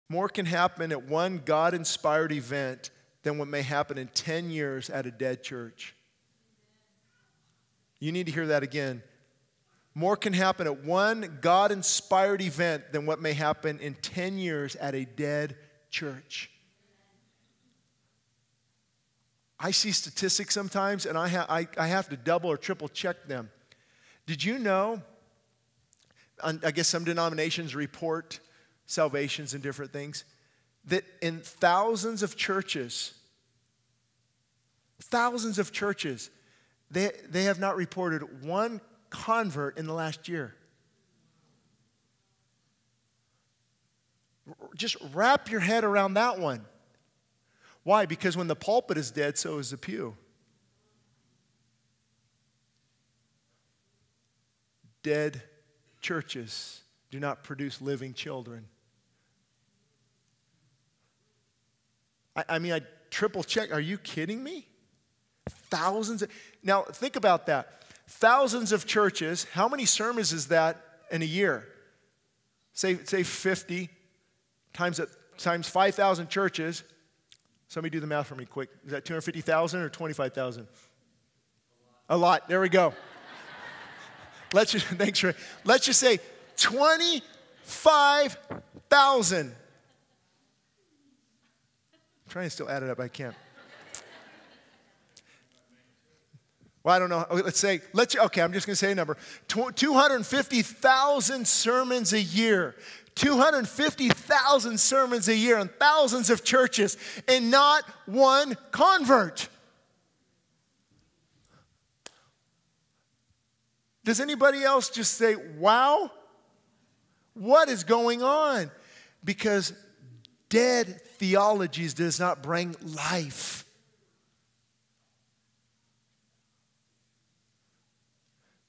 More can happen at one God-inspired event than what may happen in 10 years at a dead church. You need to hear that again. More can happen at one God-inspired event than what may happen in 10 years at a dead church. I see statistics sometimes, and I have to double or triple check them. Did you know, I guess some denominations report salvations and different things, that in thousands of churches, they have not reported one convert in the last year. Just wrap your head around that one. Why? Because when the pulpit is dead, so is the pew. Dead churches do not produce living children. I triple check. Are you kidding me? Thousands. Now, think about that. Thousands of churches. How many sermons is that in a year? Say 50 times 5,000 churches. Somebody do the math for me quick. Is that 250,000 or 25,000? A lot. There we go. Let's just say 25,000. I'm trying to still add it up. I can't. Well, I don't know. Okay, I'm just going to say a number. 250,000 sermons a year. 250,000 sermons a year in thousands of churches and not one convert. Does anybody else just say, wow? What is going on? Because dead theologies does not bring life.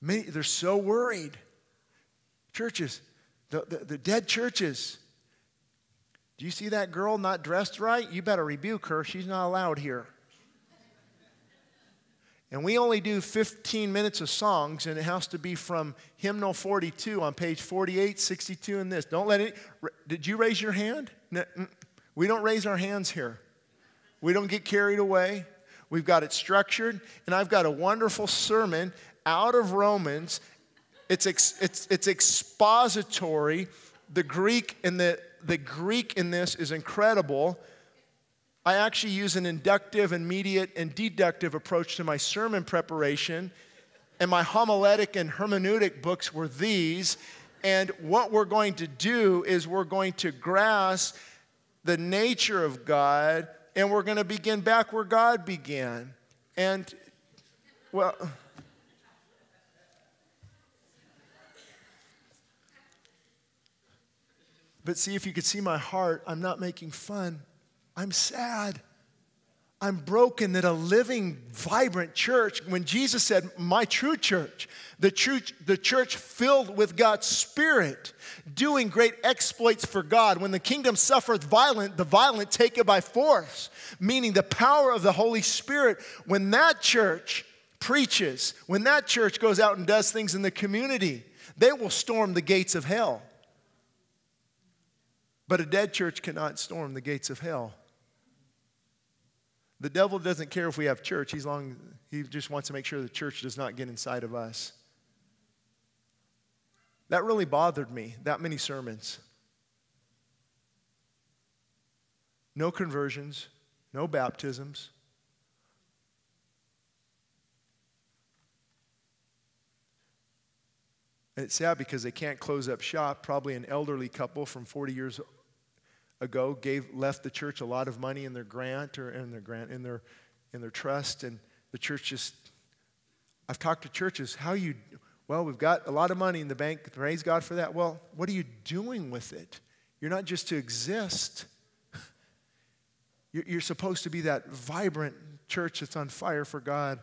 They're so worried. Churches, the dead churches. Do you see that girl not dressed right? You better rebuke her. She's not allowed here. And we only do 15 minutes of songs, and it has to be from hymnal 42 on page 48, 62, and this. Don't let it. Did you raise your hand? No, we don't raise our hands here. We don't get carried away. We've got it structured, and I've got a wonderful sermon out of Romans. It's expository. The Greek in this is incredible. I actually use an inductive, immediate, and deductive approach to my sermon preparation. And my homiletic and hermeneutic books were these. And what we're going to do is we're going to grasp the nature of God, and we're going to begin back where God began. And, well, but see, if you could see my heart, I'm not making fun. I'm sad. I'm broken that a living, vibrant church, when Jesus said, my true church, the church filled with God's Spirit, doing great exploits for God. When the kingdom suffereth violent, the violent take it by force, meaning the power of the Holy Spirit. When that church preaches, when that church goes out and does things in the community, they will storm the gates of hell. But a dead church cannot storm the gates of hell. The devil doesn't care if we have church. He just wants to make sure the church does not get inside of us. That really bothered me, that many sermons. No conversions, no baptisms. And it's sad because they can't close up shop. Probably an elderly couple from 40 years ago left the church a lot of money in their grant or in their trust, and the church just. I've talked to churches. Well, we've got a lot of money in the bank. Praise God for that. Well, what are you doing with it? You're not just to exist. You're supposed to be that vibrant church that's on fire for God.